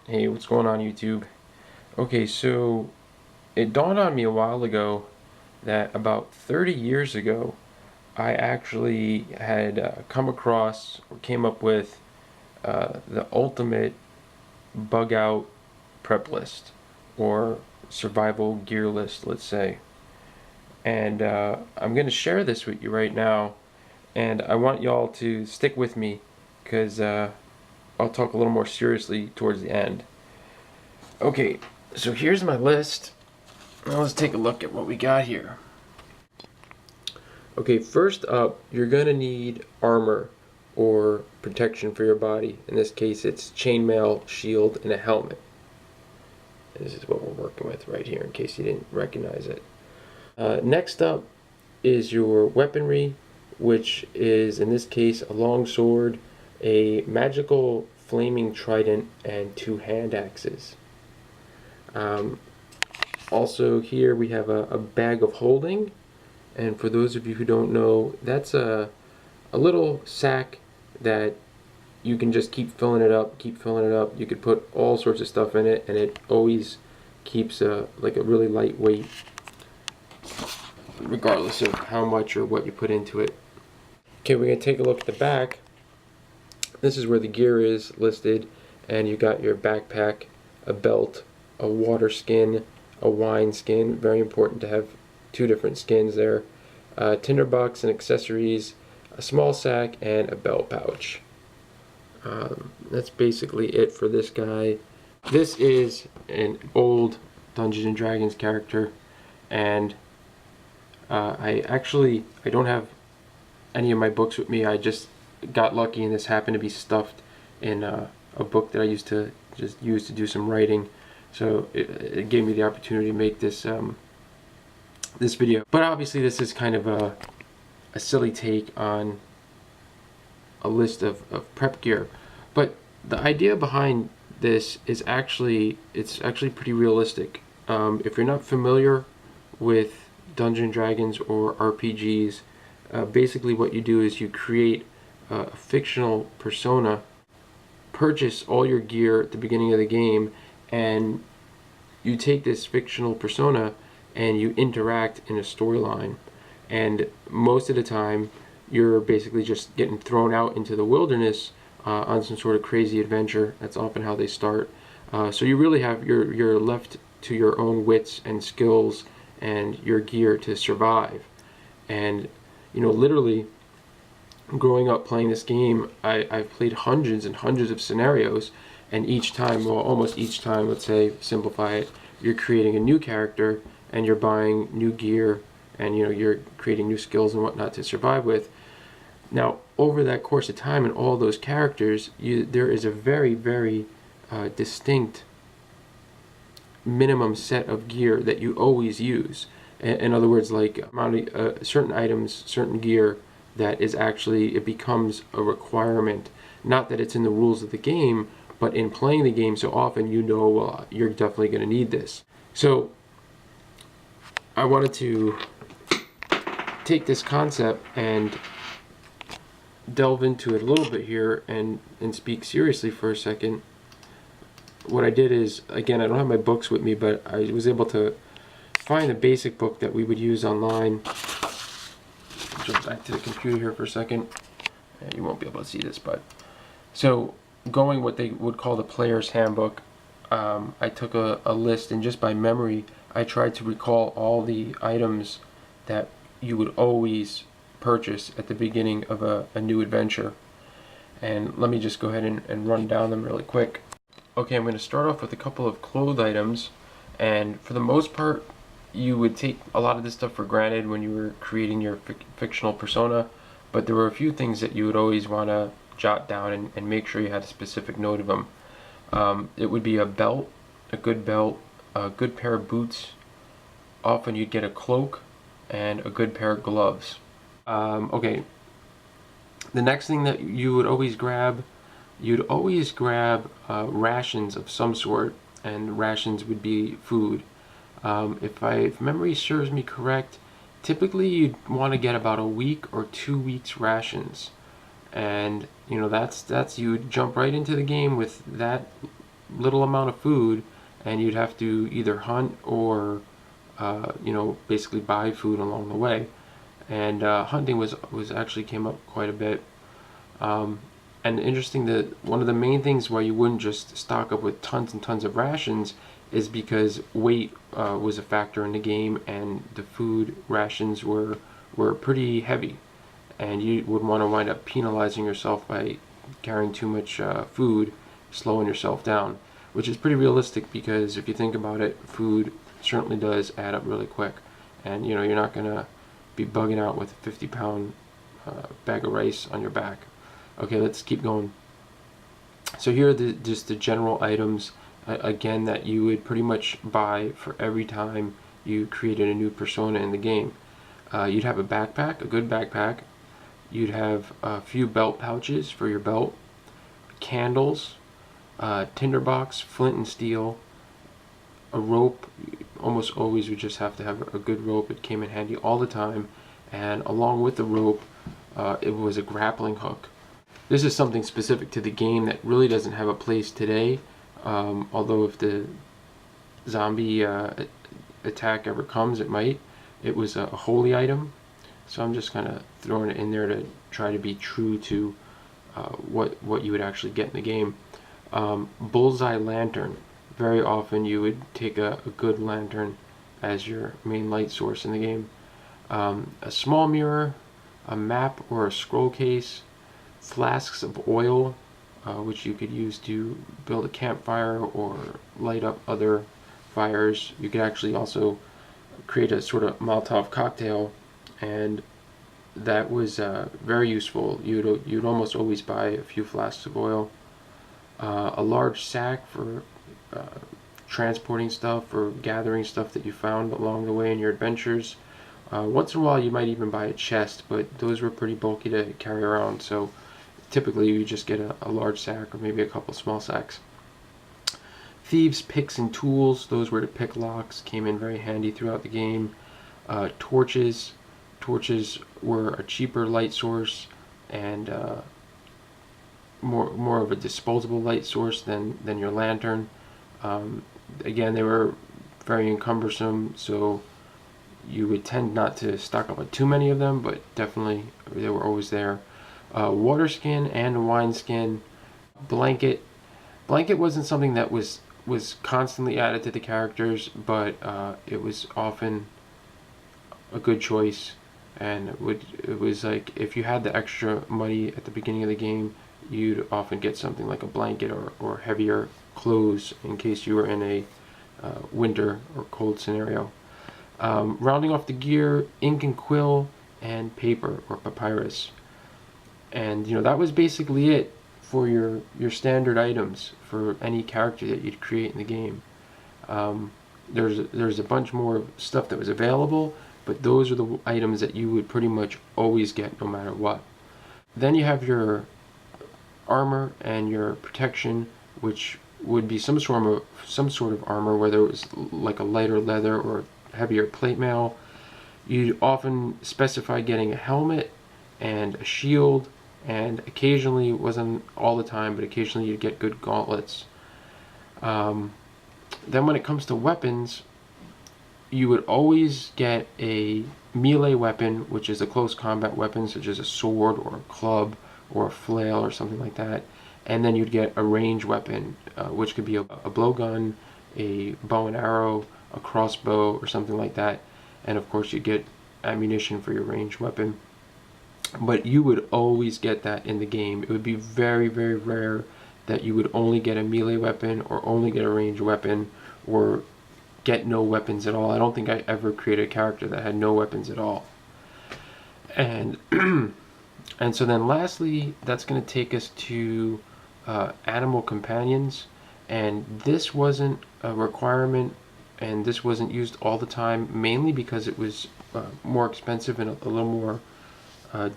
Hey, what's going on YouTube? Okay, so it dawned on me a while ago that about 30 years ago, I actually had come across or came up with the ultimate bug out prep list or survival gear list, let's say. And I'm going to share this with you right now, and I want y'all to stick with me because I'll talk a little more seriously towards the end. Okay, so here's my list. Now let's take a look at what we got here. Okay, first up, you're going to need armor or protection for your body. In this case, it's chainmail, shield, and a helmet. And this is what we're working with right here in case you didn't recognize it. Next up is your weaponry, which is in this case a long sword, a magical flaming trident, and 2 hand axes. Also here we have a bag of holding, and for those of you who don't know, that's a little sack that you can just keep filling it up, keep filling it up. You could put all sorts of stuff in it, and it always keeps like a really light weight, regardless of how much or what you put into it. Okay, we're going to take a look at the back. This is where the gear is listed, and you got your backpack, a belt, a water skin, a wine skin. Very important to have 2 different skins there. Tinderbox and accessories, a small sack, and a belt pouch. That's basically it for this guy. This is an old Dungeons and Dragons character, and I don't have any of my books with me. I just got lucky, and this happened to be stuffed in a book that I used to just use to do some writing. So it gave me the opportunity to make this this video. But obviously this is kind of a silly take on a list of prep gear. But the idea behind this is actually pretty realistic. If you're not familiar with Dungeons and Dragons or RPGs, basically what you do is you create a fictional persona, purchase all your gear at the beginning of the game, and you take this fictional persona and you interact in a storyline. And most of the time, you're basically just getting thrown out into the wilderness on some sort of crazy adventure. That's often how they start. So you really have you're left to your own wits and skills and your gear to survive. And literally, growing up playing this game, I've played hundreds and hundreds of scenarios, and each time, well, almost each time, let's say, simplify it, you're creating a new character and you're buying new gear, and you're creating new skills and whatnot to survive with. Now, over that course of time and all those characters, there is a very, very distinct minimum set of gear that you always use. In other words, like certain items, certain gear that is actually, it becomes a requirement. Not that it's in the rules of the game, but in playing the game so often, well, you're definitely going to need this. So I wanted to take this concept and delve into it a little bit here and speak seriously for a second. What I did is, again, I don't have my books with me, but I was able to find the basic book that we would use online. Jump back to the computer here for a second. You won't be able to see this, but so going what they would call the player's handbook, I took a list, and just by memory I tried to recall all the items that you would always purchase at the beginning of a new adventure. And let me just go ahead and run down them really quick. Okay, I'm going to start off with a couple of clothes items, and for the most part you would take a lot of this stuff for granted when you were creating your fictional persona, but there were a few things that you would always want to jot down and make sure you had a specific note of them. It would be a belt, a good pair of boots. Often you'd get a cloak and a good pair of gloves. Okay, the next thing that you would always grab, rations of some sort, and rations would be food. If memory serves me correct, typically you'd want to get about a week or 2 weeks rations, and that's you would jump right into the game with that little amount of food, and you'd have to either hunt or basically buy food along the way. And hunting was actually came up quite a bit. And interesting that one of the main things why you wouldn't just stock up with tons and tons of rations is because weight was a factor in the game, and the food rations were pretty heavy, and you would want to wind up penalizing yourself by carrying too much food, slowing yourself down, which is pretty realistic because if you think about it, food certainly does add up really quick, and you're not gonna be bugging out with a 50-pound bag of rice on your back. Okay, let's keep going. So here are just the general items, again, that you would pretty much buy for every time you created a new persona in the game. You'd have a backpack, a good backpack. You'd have a few belt pouches for your belt, candles, tinderbox, flint and steel, a rope. Almost always you just have to have a good rope. It came in handy all the time. And along with the rope, it was a grappling hook. This is something specific to the game that really doesn't have a place today, although if the zombie attack ever comes, it might. It was a holy item, so I'm just kind of throwing it in there to try to be true to what you would actually get in the game. Bullseye lantern. Very often you would take a good lantern as your main light source in the game. A small mirror, a map or a scroll case, flasks of oil, which you could use to build a campfire or light up other fires. You could actually also create a sort of Molotov cocktail, and that was very useful. You'd almost always buy a few flasks of oil. A large sack for transporting stuff or gathering stuff that you found along the way in your adventures. Once in a while you might even buy a chest, but those were pretty bulky to carry around, so typically you just get a large sack or maybe a couple small sacks. Thieves' picks and tools, those were to pick locks, came in very handy throughout the game. Torches were a cheaper light source and more of a disposable light source than your lantern. Again, they were very cumbersome, so you would tend not to stock up on too many of them, but definitely they were always there. Water skin and wine skin. Blanket wasn't something that was constantly added to the characters, but it was often a good choice, and it was like if you had the extra money at the beginning of the game, you'd often get something like a blanket or heavier clothes in case you were in a winter or cold scenario. Rounding off the gear, ink and quill, and paper or papyrus. And that was basically it for your standard items for any character that you'd create in the game. There's a bunch more stuff that was available, but those are the items that you would pretty much always get no matter what. Then you have your armor and your protection, which would be some sort of armor, whether it was like a lighter leather or heavier plate mail. You'd often specify getting a helmet and a shield, and occasionally, wasn't all the time, but occasionally you'd get good gauntlets. Then when it comes to weapons, you would always get a melee weapon, which is a close combat weapon, such as a sword or a club or a flail or something like that. And then you'd get a range weapon, which could be a blowgun, a bow and arrow, a crossbow, or something like that. And of course you'd get ammunition for your range weapon. But you would always get that in the game. It would be very, very rare that you would only get a melee weapon or only get a ranged weapon or get no weapons at all. I don't think I ever created a character that had no weapons at all. And and so then lastly, that's going to take us to animal companions. And this wasn't a requirement, and this wasn't used all the time, mainly because it was more expensive and a little more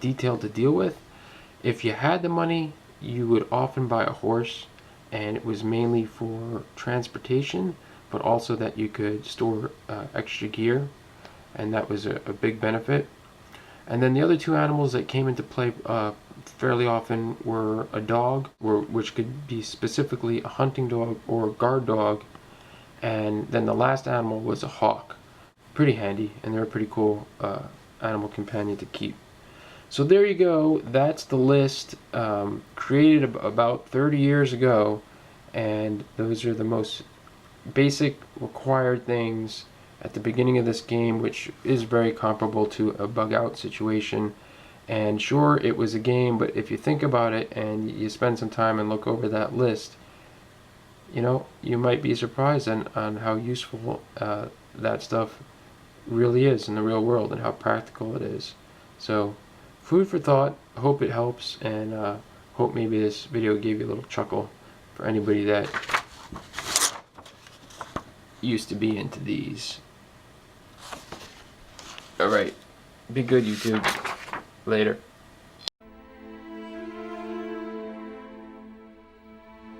detailed to deal with. If you had the money, you would often buy a horse, and it was mainly for transportation, but also that you could store extra gear, and that was a big benefit. And then the other two animals that came into play fairly often were a dog, which could be specifically a hunting dog or a guard dog, and then the last animal was a hawk. Pretty handy, and they're a pretty cool animal companion to keep. So there you go. That's the list, created about 30 years ago, and those are the most basic required things at the beginning of this game, which is very comparable to a Bugout situation. And sure, it was a game, but if you think about it and you spend some time and look over that list, you know, you might be surprised on how useful that stuff really is in the real world and how practical it is. So, food for thought. Hope it helps, and hope maybe this video gave you a little chuckle for anybody that used to be into these. Alright, be good, YouTube. Later.